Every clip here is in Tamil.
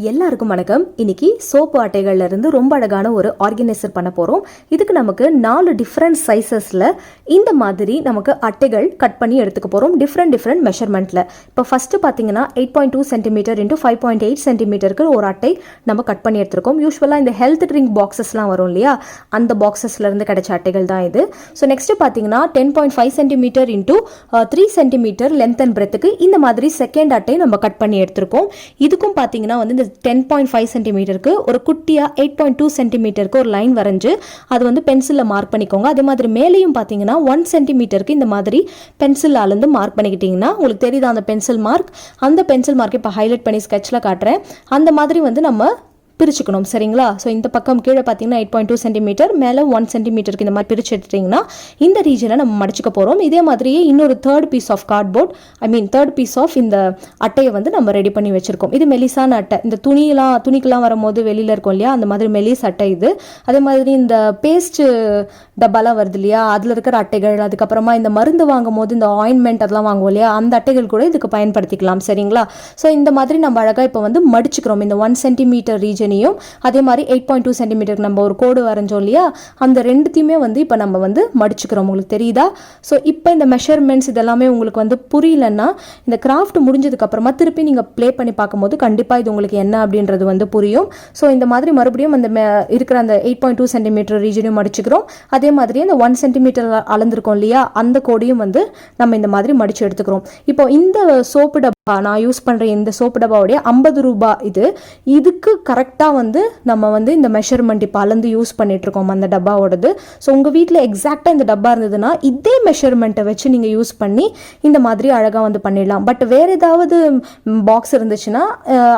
எல்லாருக்கும் வணக்கம். இன்னைக்கு சோப்பு அட்டைகள்ல இருந்து ரொம்ப அழகான ஒரு ஆர்கனைசர் பண்ண போறோம். இதுக்கு நமக்கு 4 டிஃப்ரெண்ட் சைஸஸ்ல இந்த மாதிரி நமக்கு அட்டைகள் கட் பண்ணி எடுத்துக்க போறோம். டிஃப்ரெண்ட் மெஷர்மெண்ட்ல. இப்போ ஃபர்ஸ்ட் பாத்தீங்கன்னா 8.2 சென்டிமீட்டர் இன்டூ 5.8 சென்டிமீட்டருக்கு ஒரு அட்டை நம்ம கட் பண்ணி எடுத்திருக்கோம். யூஸ்வலா இந்த ஹெல்த் ட்ரிங்க் பாக்ஸஸ்லாம் வரும் இல்லையா, அந்த பாக்ஸஸ்ல இருந்து கிடைச்ச அட்டைகள் தான் இது. ஸோ நெக்ஸ்ட் பாத்தீங்கன்னா 10.5 centimetre into 3 centimetre length and பிரெத்துக்கு இந்த மாதிரி செகண்ட் அட்டை நம்ம கட் பண்ணி எடுத்திருக்கோம். இதுக்கும் பாத்தீங்கன்னா வந்து இந்த 10.5 சென்டிமீட்டருக்கு ஒரு குட்டியா 8.2 சென்டிமீட்டருக்கு ஒரு லைன் வரைஞ்சு அது வந்து பென்சில்ல மார்க் பண்ணிக்கோங்க. அதே மாதிரி மேலேயும் பார்த்தீங்கன்னா 1 சென்டிமீட்டருக்கு இந்த மாதிரி பென்சில் அளந்து மார்க் பண்ணிக்கிட்டீங்கன்னா உங்களுக்கு தெரியுது அந்த பென்சில் மார்க். அந்த பென்சில் மார்க் இப்போ ஹைலைட் பண்ணி ஸ்கெட்ச்ல காட்டுறேன். அந்த மாதிரி வந்து நம்ம பிரிச்சுக்கணும், சரிங்களா? ஸோ இந்த பக்கம் கீழே பார்த்தீங்கன்னா 8.2 சென்டிமீட்டர், மேலே 1 சென்டிமீட்டருக்கு இந்த மாதிரி பிரிச்சு எடுத்துட்டிங்கன்னா இந்த ரீஜனை நம்ம மடிச்சுக்க போகிறோம். இதே மாதிரியே இன்னொரு third piece of cardboard, third piece of இந்த அட்டையை வந்து நம்ம ரெடி பண்ணி வச்சிருக்கோம். இது மெலிசான அட்டை. இந்த துணிக்கெல்லாம் வரும்போது வெளியில் இருக்கும் இல்லையா, அந்த மாதிரி மெலிஸ் அட்டை இது. அதே மாதிரி இந்த பேஸ்ட் டப்பாலாம் வருது இல்லையா, அதில் இருக்கிற அட்டைகள், அதுக்கப்புறமா இந்த மருந்து வாங்கும் போது இந்த ஆயின்மெண்ட் அதெல்லாம் வாங்குவோம் இல்லையா, அந்த அட்டைகள் கூட இதுக்கு பயன்படுத்திக்கலாம், சரிங்களா? ஸோ இந்த மாதிரி நம்ம அழகாக இப்போ வந்து மடிச்சுக்கிறோம். இந்த 1 சென்டிமீட்டர் ரீஜன் அதே மாதிரி 8.2 சென்டிமீட்டருக்கு நம்ம ஒரு கோடு வரைஞ்சோம் இல்லையா, அந்த ரெண்டுத்தையுமே வந்து இப்போ நம்ம வந்து மடிச்சுக்கிறோம். உங்களுக்கு தெரியுதா? ஸோ இப்போ இந்த மெஷர்மெண்ட்ஸ் இதெல்லாமே உங்களுக்கு வந்து புரியலன்னா இந்த கிராஃப்ட் முடிஞ்சதுக்கு அப்புறமா திருப்பி நீங்கள் ப்ளே பண்ணி பார்க்கும்போது கண்டிப்பாக இது உங்களுக்கு என்ன அப்படின்றது வந்து புரியும். ஸோ இந்த மாதிரி மறுபடியும் அந்த இருக்கிற அந்த 8.2 சென்டிமீட்டர் ரீஜனையும் மடிச்சுக்கிறோம். அதே மாதிரி அந்த 1 சென்டிமீட்டர் அளந்திருக்கோம் இல்லையா, அந்த கோடையும் வந்து நம்ம இந்த மாதிரி மடிச்சு எடுத்துக்கிறோம். இப்போ இந்த சோப்பு டப்பா நான் யூஸ் பண்ணுற இந்த சோப்பு டப்பாவுடைய 50 ரூபாய் இதுக்கு கரெக்டாக வந்து நம்ம வந்து இந்த மெஷர்மெண்ட் இப்போ அளந்து யூஸ் பண்ணிட்டு இருக்கோம் அந்த டப்பாவோடது. ஸோ உங்கள் வீட்டில் எக்ஸாக்டாக இந்த டப்பா இருந்ததுன்னா இதே மெஷர்மெண்ட்டை வச்சு நீங்கள் யூஸ் பண்ணி இந்த மாதிரி அழகாக வந்து பண்ணிடலாம். பட் வேறு ஏதாவது பாக்ஸ் இருந்துச்சுன்னா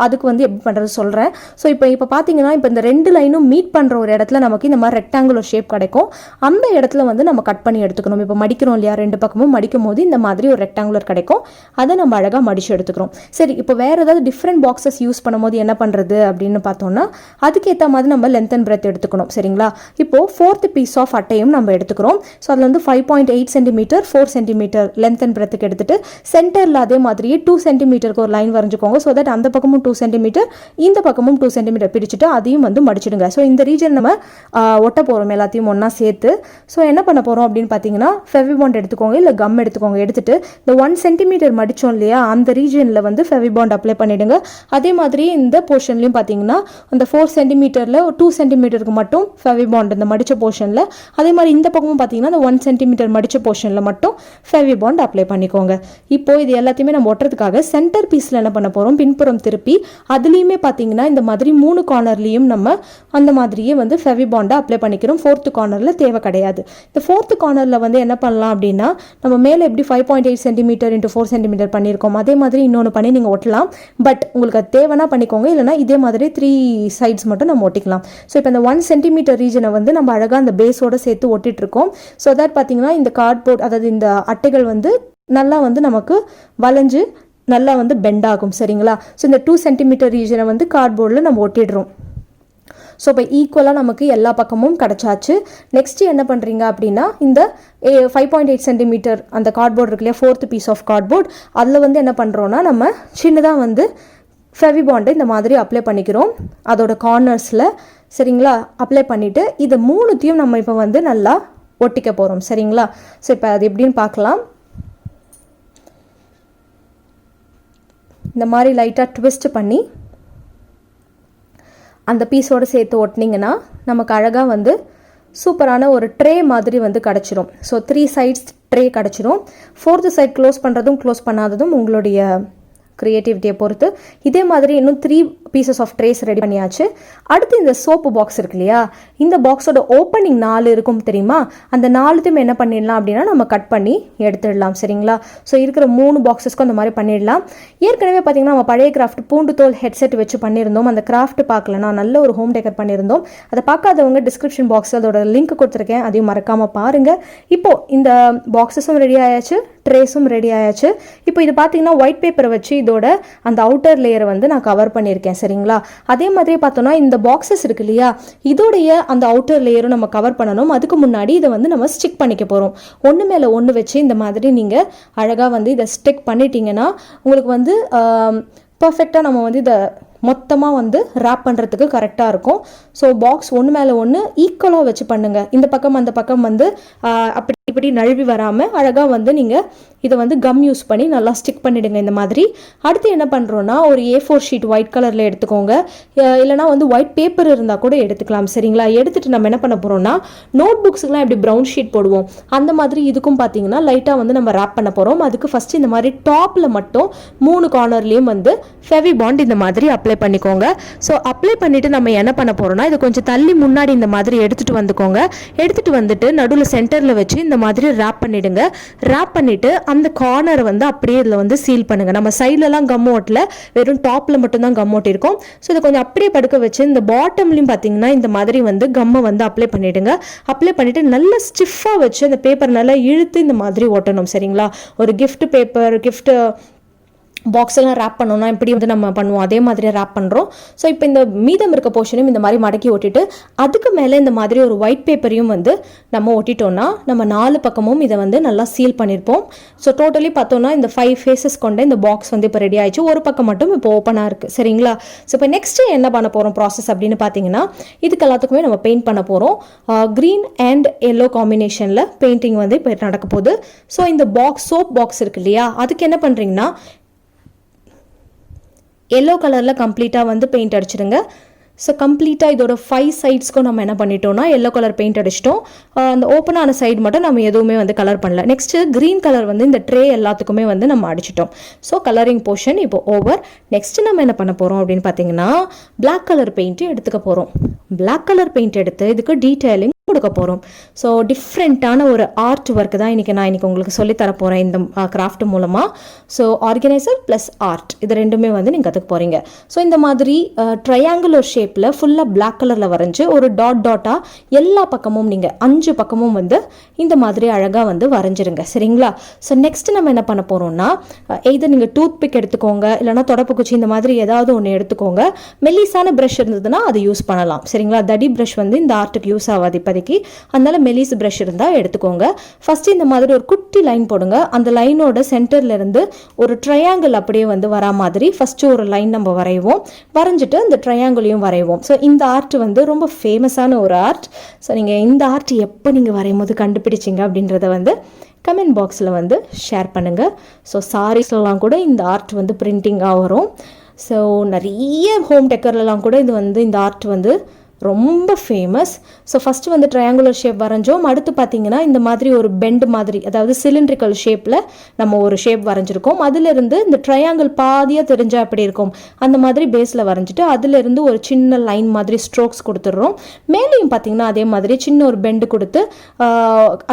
அதுக்கு வந்து எப்படி பண்ணுறது சொல்கிறேன். ஸோ இப்போ பார்த்தீங்கன்னா இப்போ இந்த 2 லைனும் மீட் பண்ணுற ஒரு இடத்துல நமக்கு இந்த மாதிரி ரெக்டாங்குலர் ஷேப் கிடைக்கும். அந்த இடத்துல வந்து நம்ம கட் பண்ணி எடுத்துக்கணும். இப்போ மடிக்கிறோம் இல்லையா, 2 பக்கமும் மடிக்கும் போது இந்த மாதிரி ஒரு ரெக்டாங்குலர் கிடைக்கும். அதை நம்ம அழகாக மடிச்சு எடுத்துக்கிறோம். சரி, இப்போ வேறு ஏதாவது டிஃப்ரெண்ட் பாக்ஸஸ் யூஸ் பண்ணும்போது என்ன பண்ணுறது அப்படின்னு பார்த்தோம்னா அதுக்கேற்ற மாதிரி நம்ம லென்த் அண்ட் பிரெத் எடுத்துக்கணும், சரிங்களா? இப்போ 4th பீஸ் ஆஃப் அட்டையும் நம்ம எடுத்துக்கிறோம். ஸோ அதில் வந்து 5.8 சென்டிமீட்டர் 4 சென்டிமீட்டர் லென்த் அண்ட் பிரெத்துக்கு எடுத்துட்டு சென்டரில் அதே மாதிரியே 2 சென்டிமீட்டருக்கு ஒரு லைன் வரைஞ்சிக்கோங்க. ஸோ தட் அந்த பக்கமும் 2 சென்டிமீட்டர் இந்த பக்கமும் 2 சென்டிமீட்டர் பிடிச்சிட்டு அதையும் வந்து மடிச்சிடுங்க. ஸோ இந்த ரீஜன் நம்ம ஒட்ட போகிறோம் எல்லாத்தையும் ஒன்றா சேர்த்து. ஸோ என்ன பண்ண போகிறோம் அப்படின்னு பார்த்தீங்கன்னா ஃபெவிபாண்ட் எடுத்துக்கோங்க, இல்லை கம் எடுத்துக்கோங்க. எடுத்துட்டு இந்த 1 சென்டிமீட்டர் மடித்தோம் இல்லையா, அந்த ரீஜனில் வந்து ஃபெவிபாண்ட் அப்ளை பண்ணிவிடுங்க. அதே மாதிரி இந்த போர்ஷன்லையும் பார்த்தீங்கன்னா அந்த 4 சென்டிமீட்டரில் 2 சென்டிமீட்டருக்கு மட்டும் ஃபெவிபாண்ட் இந்த மடித்த போர்ஷனில், அதே மாதிரி இந்த பக்கமும் பார்த்தீங்கன்னா அந்த 1 சென்டிமீட்டர் மடித்த போர்ஷனில் மட்டும் ஃபெவிபாண்ட் அப்ளை பண்ணிக்கோங்க. இப்போ இது எல்லாத்தையுமே நம்ம ஒட்டுறதுக்காக சென்டர் பீஸில் என்ன பண்ண போகிறோம், பின்புறம் திருப்பி அதுலேயுமே பார்த்தீங்கன்னா இந்த மாதிரி 3 கார்னர்லேயும் நம்ம அந்த மாதிரியே வந்து ஃபெவிபாண்டை அப்ளை பண்ணிக்கிறோம். 4th கார்னரில் தேவை கிடையாது. இந்த 4th கார்னரில் வந்து என்ன பண்ணலாம் அப்படின்னா நம்ம மேலே எப்படி 5.8 சென்டிமீட்டர் இன்ட்டு 4 சென்டிமீட்டர் பண்ணியிருக்கோம், அதே மாதிரி இன்னொன்று பண்ணி நீங்கள் ஒட்டலாம். பட் உங்களுக்கு அது தேவைன்னா பண்ணிக்கோங்க, இல்லைனா இதே மாதிரி 3 சைட்ஸ் மட்டும் நம்ம ஒட்டிக்கலாம். ஸோ இப்போ இந்த 1 சென்டிமீட்டர் ரீஜனை வந்து நம்ம அழகாக அந்த பேஸோடு சேர்த்து ஒட்டிட்டு இருக்கோம். ஸோ தட் பார்த்தீங்கன்னா இந்த கார்ட்போர்ட், அதாவது இந்த அட்டைகள் வந்து நல்லா வந்து நமக்கு வளைஞ்சு நல்லா வந்து பெண்ட் ஆகும், சரிங்களா? ஸோ இந்த 2 சென்டிமீட்டர் ரீஜனை வந்து கார்ட்போர்டில் நம்ம ஒட்டிடுறோம். ஸோ இப்போ ஈக்குவலாக நமக்கு எல்லா பக்கமும் கிடச்சாச்சு. நெக்ஸ்ட் என்ன பண்ணுறீங்க அப்படின்னா இந்த 5.8 சென்டிமீட்டர் அந்த கார்ட்போர்ட் இருக்கு இல்லையா, 4th பீஸ் ஆஃப் கார்ட்போர்ட், அதில் வந்து என்ன பண்ணுறோன்னா நம்ம சின்னதாக வந்து ஃபெவிபாண்டை இந்த மாதிரி அப்ளை பண்ணிக்கிறோம் அதோட கார்னர்ஸில், சரிங்களா? அப்ளை பண்ணிவிட்டு இது 3த்தையும் நம்ம இப்போ வந்து நல்லா ஒட்டிக்க போகிறோம், சரிங்களா? ஸோ இப்போ அது எப்படின்னு பார்க்கலாம். இந்த மாதிரி லைட்டாக ட்விஸ்ட் பண்ணி அந்த பீஸோடு சேர்த்து ஒட்டினீங்கன்னா நமக்கு அழகாக வந்து சூப்பரான ஒரு ட்ரே மாதிரி வந்து கிடச்சிரும். ஸோ 3 சைட்ஸ் ட்ரே கிடச்சிரும். 4th சைட் க்ளோஸ் பண்ணுறதும் க்ளோஸ் பண்ணாததும் உங்களுடைய க்ரியேட்டிவிட்டியை பொறுத்து. இதே மாதிரி இன்னும் 3 பீசஸ் ஆஃப் ட்ரேஸ் ரெடி பண்ணியாச்சு. அடுத்து இந்த சோப்பு பாக்ஸ் இருக்கு இல்லையா, இந்த பாக்ஸோட ஓப்பனிங் 4 இருக்கும் தெரியுமா, அந்த 4த்தையும் என்ன பண்ணிடலாம் அப்படின்னா நம்ம கட் பண்ணி எடுத்துடலாம், சரிங்களா? ஸோ இருக்கிற 3 பாக்ஸஸ்க்கும் அந்த மாதிரி பண்ணிடலாம். ஏற்கனவே பார்த்தீங்கன்னா நம்ம பழைய கிராஃப்ட் பூண்டு தோல் ஹெட்செட் வச்சு பண்ணியிருந்தோம். அந்த கிராஃப்ட் பார்க்கலன்னா நல்ல ஒரு ஹோம் டெக்கர் பண்ணியிருந்தோம். அதை பார்க்காதவங்க டிஸ்கிரிப்ஷன் பாக்ஸில் அதோட லிங்க் கொடுத்துருக்கேன், அதையும் மறக்காமல் பாருங்கள். இப்போது இந்த பாக்ஸஸும் ரெடி ஆயாச்சு, ட்ரேஸும் ரெடி ஆயாச்சு. இப்போ இது பார்த்தீங்கன்னா ஒயிட் பேப்பரை வச்சு இதோட அந்த அவுட்டர் லேயரை வந்து நான் கவர் பண்ணியிருக்கேன், சரிங்களா? அதே மாதிரி பார்த்தோம்னா இந்த பாக்ஸஸ் இருக்கு இல்லையா, இதோடைய அந்த அவுட்டர் லேயரும் நம்ம கவர் பண்ணணும். அதுக்கு முன்னாடி இதை வந்து நம்ம ஸ்டிக் பண்ணிக்க போகிறோம். ஒன்று மேலே ஒன்று வச்சு இந்த மாதிரி நீங்கள் அழகாக வந்து இதை ஸ்டிக் பண்ணிட்டீங்கன்னா உங்களுக்கு வந்து பர்ஃபெக்டாக நம்ம வந்து இதை மொத்தமாக வந்து ரேப் பண்ணுறதுக்கு கரெக்டாக இருக்கும். ஸோ பாக்ஸ் ஒன்று மேலே ஒன்று ஈக்குவலாக வச்சு பண்ணுங்கள். இந்த பக்கம் அந்த பக்கம் வந்து அப்படி இப்படி நழுவி வராமல் அழகாக வந்து நீங்கள் இதை வந்து கம் யூஸ் பண்ணி நல்லா ஸ்டிக் பண்ணிவிடுங்க இந்த மாதிரி. அடுத்து என்ன பண்ணுறோன்னா ஒரு A4 ஷீட் ஒயிட் கலரில் எடுத்துக்கோங்க, இல்லைனா வந்து ஒயிட் பேப்பர் இருந்தால் கூட எடுத்துக்கலாம். சரிங்களா? எடுத்துகிட்டு நம்ம என்ன பண்ண போகிறோம்னா நோட் புக்ஸுக்கெலாம் எப்படி ப்ரௌன் ஷீட் போடுவோம் அந்த மாதிரி இதுக்கும் பார்த்தீங்கன்னா லைட்டாக வந்து நம்ம ரேப் பண்ண போகிறோம். அதுக்கு ஃபஸ்ட்டு இந்த மாதிரி டாப்பில் மட்டும் 3 கார்னர்லேயும் வந்து ஃபெவி பாண்ட் இந்த மாதிரி அப்ளை பண்ணிக்கோங்க. ஸோ அப்ளை பண்ணிவிட்டு நம்ம என்ன பண்ண போகிறோம்னா இதை கொஞ்சம் தள்ளி முன்னாடி இந்த மாதிரி எடுத்துகிட்டு வந்துக்கோங்க. எடுத்துகிட்டு வந்துட்டு நடுவில் சென்டரில் வச்சு இந்த மாதிரி ரேப் பண்ணிவிடுங்க. ரேப் பண்ணிவிட்டு அந்த கார்னரை வந்து அப்படியே இதில் வந்து சீல் பண்ணுங்கள். நம்ம சைட்லலாம் கம் ஓட்டில் வெறும் டாப்பில் மட்டும்தான் கம் ஓட்டிருக்கோம். ஸோ இதை கொஞ்சம் அப்படியே படுக்க வச்சு இந்த பாட்டம்லையும் பார்த்தீங்கன்னா இந்த மாதிரி வந்து கம்மை வந்து அப்ளை பண்ணிவிடுங்க. அப்ளை பண்ணிவிட்டு நல்லா ஸ்டிஃபாக வச்சு அந்த பேப்பர் நல்லா இழுத்து இந்த மாதிரி ஓட்டணும். சரிங்களா? ஒரு கிஃப்ட் பேப்பர் கிஃப்ட் பாக்ஸ் எல்லாம் ரேப் பண்ணோம்னா இப்படி வந்து நம்ம பண்ணுவோம், அதே மாதிரி ரேப் பண்ணுறோம். ஸோ இப்போ இந்த மீதம் இருக்க போர்ஷனையும் இந்த மாதிரி மடக்கி ஓட்டிட்டு அதுக்கு மேலே இந்த மாதிரி ஒரு ஒயிட் பேப்பரையும் வந்து நம்ம ஒட்டிட்டோம்னா நம்ம 4 பக்கமும் இதை வந்து நல்லா சீல் பண்ணியிருப்போம். ஸோ டோட்டலி பார்த்தோம்னா இந்த 5 ஃபேஸஸ் கொண்ட இந்த பாக்ஸ் வந்து இப்போ ரெடி ஆயிடுச்சு. ஒரு பக்கம் மட்டும் இப்போ ஓப்பனாக இருக்குது. சரிங்களா? ஸோ இப்போ நெக்ஸ்ட்டு என்ன பண்ண போகிறோம் ப்ராசஸ் அப்படின்னு பார்த்தீங்கன்னா இதுக்கு எல்லாத்துக்குமே நம்ம பெயிண்ட் பண்ண போகிறோம். க்ரீன் அண்ட் எல்லோ காம்பினேஷனில் பெயிண்டிங் வந்து இப்போ நடக்க போகுது. ஸோ இந்த பாக்ஸ் சோப் பாக்ஸ் இருக்கு இல்லையா, அதுக்கு என்ன பண்ணுறீங்கன்னா எல்லோ கலரில் கம்ப்ளீட்டாக வந்து பெயிண்ட் அடிச்சிடுங்க. ஸோ கம்ப்ளீட்டாக இதோட 5 சைட்ஸ்க்கும் நம்ம என்ன பண்ணிட்டோம்னா எல்லோ கலர் பெயிண்ட் அடிச்சிட்டோம். அந்த ஓப்பனான சைடு மட்டும் நம்ம எதுவுமே வந்து கலர் பண்ணல. நெக்ஸ்ட்டு க்ரீன் கலர் வந்து இந்த ட்ரே எல்லாத்துக்குமே வந்து நம்ம அடிச்சிட்டோம். ஸோ கலரிங் போர்ஷன் இப்போ ஓவர். நெக்ஸ்ட்டு நம்ம என்ன பண்ண போகிறோம் அப்படின்னு பார்த்தீங்கன்னா பிளாக் கலர் பெயிண்ட்டு எடுத்துக்க போகிறோம். பிளாக் கலர் பெயிண்ட் எடுத்து இதுக்கு டீட்டெயிலிங் கொடுக்க போகிறோம். ஸோ டிஃப்ரெண்ட்டான ஒரு ஆர்ட் ஒர்க் தான் நான் உங்களுக்கு சொல்லித்தர போகிறேன் இந்த கிராஃப்ட் மூலமாக. ஸோ ஆர்கனைசர் ப்ளஸ் ஆர்ட் இது ரெண்டுமே வந்து நீங்கள் கற்றுக்க போகிறீங்க. ஸோ இந்த மாதிரி ட்ரையாங்குலர் ஷேப்பில் ஃபுல்லாக பிளாக் கலரில் வரைஞ்சி ஒரு டாட்டாக எல்லா பக்கமும் நீங்கள் 5 பக்கமும் வந்து இந்த மாதிரி அழகாக வந்து வரைஞ்சிருங்க. சரிங்களா? ஸோ நெக்ஸ்ட் நம்ம என்ன பண்ண போகிறோம்னா எய்தர் நீங்கள் டூத் பிக் எடுத்துக்கோங்க, இல்லைனா தொடப்பு குச்சி இந்த மாதிரி ஏதாவது ஒன்று எடுத்துக்கோங்க. மெல்லிசான ப்ரஷ் இருந்ததுன்னா அது யூஸ் பண்ணலாம். சரிங்களா? தடி ப்ரஷ் வந்து இந்த ஆர்ட்டுக்கு யூஸ் ஆகாது இப்போதைக்கு. அதனால மெலிஸ் பிரஷ் இருந்தால் எடுத்துக்கோங்க. ஃபர்ஸ்ட் இந்த மாதிரி ஒரு குட்டி லைன் போடுங்க. அந்த லைனோட சென்டர்ல இருந்து ஒரு ட்ரையாங்கிள் அப்படியே வந்து வரா மாதிரி ஃபர்ஸ்ட் ஒரு லைன் நம்ம வரைவோம். வரைஞ்சிட்டு அந்த ட்ரையாங்கிளையும் வரைவோம். ஸோ இந்த ஆர்ட் வந்து ரொம்ப ஃபேமஸான ஒரு ஆர்ட். ஸோ நீங்கள் இந்த ஆர்ட் எப்போ நீங்கள் வரையும் போது கண்டுபிடிச்சிங்க அப்படின்றத வந்து கமெண்ட் பாக்ஸில் வந்து ஷேர் பண்ணுங்கள். ஸோ சாரீஸ்லாம் கூட இந்த ஆர்ட் வந்து பிரிண்டிங்காக வரும். ஸோ நிறைய ஹோம் டெக்கர்லாம் கூட இது வந்து இந்த ஆர்ட் வந்து ரொம்ப ஃபேமஸ். ஸோ ஃபஸ்ட்டு வந்து ட்ரையாங்குலர் ஷேப் வரைஞ்சோம். அடுத்து பார்த்தீங்கன்னா இந்த மாதிரி ஒரு பெண்ட் மாதிரி, அதாவது சிலிண்ட்ரிக்கல் ஷேப்பில் நம்ம ஒரு ஷேப் வரைஞ்சிருக்கோம். அதிலிருந்து இந்த ட்ரையாங்கிள் பாதியாக தெரிஞ்சால் அப்படி இருக்கும் அந்த மாதிரி பேஸில் வரைஞ்சிட்டு அதிலிருந்து ஒரு சின்ன லைன் மாதிரி ஸ்ட்ரோக்ஸ் கொடுத்துட்றோம். மேலேயும் பார்த்தீங்கன்னா அதே மாதிரி சின்ன ஒரு பெண்டு கொடுத்து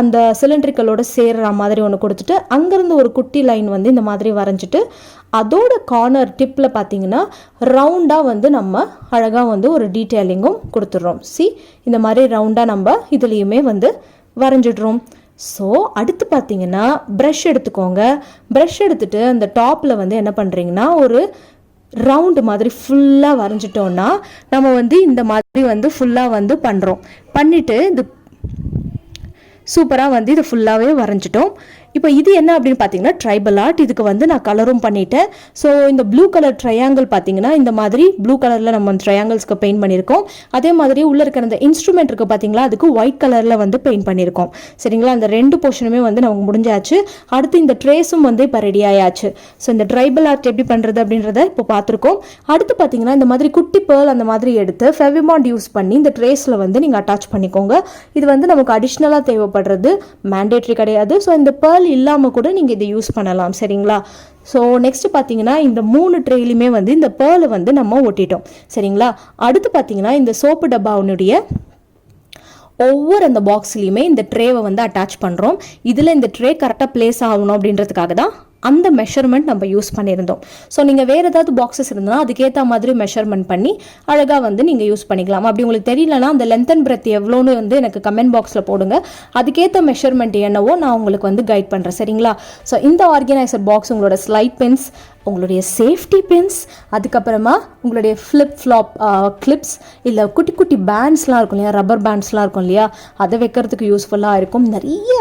அந்த சிலிண்ட்ரிக்கலோட சேர்ற மாதிரி ஒன்று கொடுத்துட்டு அங்கேருந்து ஒரு குட்டி லைன் வந்து இந்த மாதிரி வரைஞ்சிட்டு அதோட கார்னர் டிப்பில் பார்த்தீங்கன்னா ரவுண்டாக வந்து நம்ம அழகாக வந்து ஒரு டீட்டெயிலிங்கும் கொடுத்துட்றோம். இந்த மாதிரி ரவுண்டாக நம்ம இதுலேயுமே வந்து வரைஞ்சிடுறோம். ஸோ அடுத்து பார்த்தீங்கன்னா ப்ரஷ் எடுத்துக்கோங்க. ப்ரஷ் எடுத்துகிட்டு அந்த டாப்பில் வந்து என்ன பண்ணுறீங்கன்னா ஒரு ரவுண்டு மாதிரி ஃபுல்லாக வரைஞ்சிட்டோன்னா நம்ம வந்து இந்த மாதிரி வந்து ஃபுல்லாக வந்து பண்ணுறோம். பண்ணிவிட்டு இது சூப்பராக வந்து இதை ஃபுல்லாகவே வரைஞ்சிட்டோம். இப்போ இது என்ன அப்படின்னு பார்த்தீங்கன்னா ட்ரைபல் ஆர்ட். இதுக்கு வந்து நான் கலரும் பண்ணிட்டேன். ஸோ இந்த ப்ளூ கலர் ட்ரையாங்கிள் பார்த்தீங்கன்னா இந்த மாதிரி ப்ளூ கலரில் நம்ம ட்ரையாங்கிள்ஸ்க்கு பெயிண்ட் பண்ணியிருக்கோம். அதே மாதிரி உள்ளே இருக்கிற அந்த இன்ஸ்ட்ருமெண்ட் இருக்குது பார்த்தீங்களா, அதுக்கு ஒயிட் கலரில் வந்து பெயிண்ட் பண்ணியிருக்கோம். சரிங்களா? அந்த 2 போர்ஷனுமே வந்து நமக்கு முடிஞ்சாச்சு. அடுத்து இந்த ட்ரேஸும் வந்து இப்போ ரெடி ஆயாச்சு. ஸோ இந்த ட்ரைபல் ஆர்ட் எப்படி பண்ணுறது அப்படின்றத இப்போ பார்த்துருக்கோம். அடுத்து பார்த்தீங்கன்னா இந்த மாதிரி குட்டி பேர்ல் அந்த மாதிரி எடுத்து ஃபெவிபாண்ட் யூஸ் பண்ணி இந்த ட்ரேஸில் வந்து நீங்கள் அட்டாச் பண்ணிக்கோங்க. இது வந்து நமக்கு அடிஷ்னலாக தேவைப்படுறது, மேண்டேட்ரி கிடையாது. ஸோ இந்த பேர்ல் இல்லாமல் கூட நீங்கள் இதை யூஸ் பண்ணலாம். சரிங்களா? ஸோ நெக்ஸ்ட் பார்த்தீங்கன்னா இந்த 3 ட்ரேலையுமே வந்து இந்த பேர்லை வந்து நம்ம ஒட்டிட்டோம். சரிங்களா? அடுத்து பார்த்தீங்கன்னா இந்த சோப்பு டப்பாவுடைய ஒவ்வொரு அந்த பாக்ஸ்லையுமே இந்த ட்ரேவை வந்து அட்டாச் பண்ணுறோம். இதில் இந்த ட்ரே கரெக்டாக பிளேஸ் ஆகணும் அப்படின்றதுக்காக தான் அந்த மெஷர்மெண்ட் நம்ம யூஸ் பண்ணியிருந்தோம். ஸோ நீங்கள் வேறு ஏதாவது பாக்ஸஸ் இருந்ததுன்னா அதுக்கேற்ற மாதிரி மெஷர்மெண்ட் பண்ணி அழகாக வந்து நீங்கள் யூஸ் பண்ணிக்கலாம். அப்படி உங்களுக்கு தெரியலனா அந்த லென்த் அண்ட் பிரெத் எவ்வளோன்னு வந்து எனக்கு கமெண்ட் பாக்ஸில் போடுங்க. அதுக்கேற்ற மெஷர்மெண்ட் என்னவோ நான் உங்களுக்கு வந்து கைட் பண்ணுறேன். சரிங்களா? ஸோ இந்த ஆர்கனைசர் பாக்ஸ் உங்களோட ஸ்லைட் பென்ஸ், உங்களுடைய சேஃப்டி பென்ஸ், அதுக்கப்புறமா உங்களுடைய ஃப்ளாப் கிளிப்ஸ், இல்லை குட்டி குட்டி பேண்ட்ஸ்லாம் இருக்கும் இல்லையா, ரப்பர் பேண்ட்ஸ்லாம் இருக்கும் இல்லையா, அதை வைக்கிறதுக்கு யூஸ்ஃபுல்லாக இருக்கும். நிறைய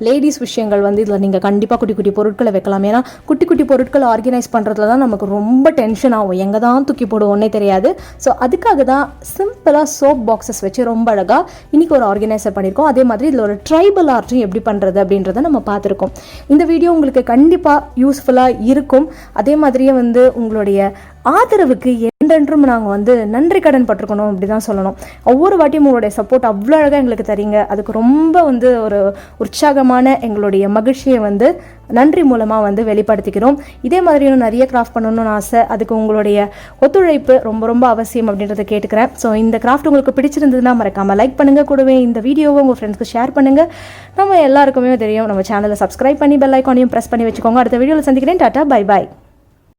லேடிஸ் விஷயங்கள் வந்து இதில் நீங்கள் கண்டிப்பாக குட்டி குட்டி பொருட்களை வைக்கலாம். வச்சுக்கலாம். ஏன்னா குட்டி குட்டி பொருட்கள் ஆர்கனைஸ் பண்ணுறதுல தான் நமக்கு ரொம்ப டென்ஷன் ஆகும், எங்கே தான் தூக்கி போடுவோன்னே தெரியாது. ஸோ அதுக்காக தான் சிம்பிளாக சோப் பாக்ஸஸ் வச்சு ரொம்ப அழகாக இன்றைக்கி ஒரு ஆர்கனைசர் பண்ணியிருக்கோம். அதே மாதிரி இதில் ஒரு ட்ரைபல் ஆர்ட்டும் எப்படி பண்ணுறது அப்படின்றத நம்ம பார்த்துருக்கோம். இந்த வீடியோ உங்களுக்கு கண்டிப்பாக யூஸ்ஃபுல்லாக இருக்கும். அதே மாதிரியே வந்து உங்களுடைய ஆதரவுக்கு என்றென்றும் நாங்கள் நன்றி கடன் பட்டிருக்கணும் அப்படி தான் சொல்லணும். ஒவ்வொரு வாட்டியும் உங்களுடைய சப்போர்ட் அவ்வளோ அழகாக எங்களுக்கு தரீங்க. அதுக்கு ரொம்ப ஒரு உற்சாகமான எங்களுடைய மகிழ்ச்சியை நன்றி மூலமாக வெளிப்படுத்திக்கிறோம். இதே மாதிரி இன்னும் நிறைய கிராஃப்ட் பண்ணணும்னு ஆசை. அதுக்கு உங்களுடைய ஒத்துழைப்பு ரொம்ப ரொம்ப அவசியம் அப்படின்றத கேட்டுக்கிறேன். ஸோ இந்த கிராஃப்ட் உங்களுக்கு பிடிச்சிருந்ததுன்னா மறக்காமல் லைக் பண்ணுங்கள். கூடவே இந்த வீடியோவை உங்கள் ஃப்ரெண்ட்ஸ்க்கு ஷேர் பண்ணுங்கள். நம்ம எல்லாருக்குமே தெரியும், நம்ம சேனலை சப்ஸ்கிரைப் பண்ணி பெல் ஐக்கானையும் ப்ரெஸ் பண்ணி வச்சுக்கோங்க. அடுத்த வீடியோவில் சந்திக்கிறேன். Tata, bye bye.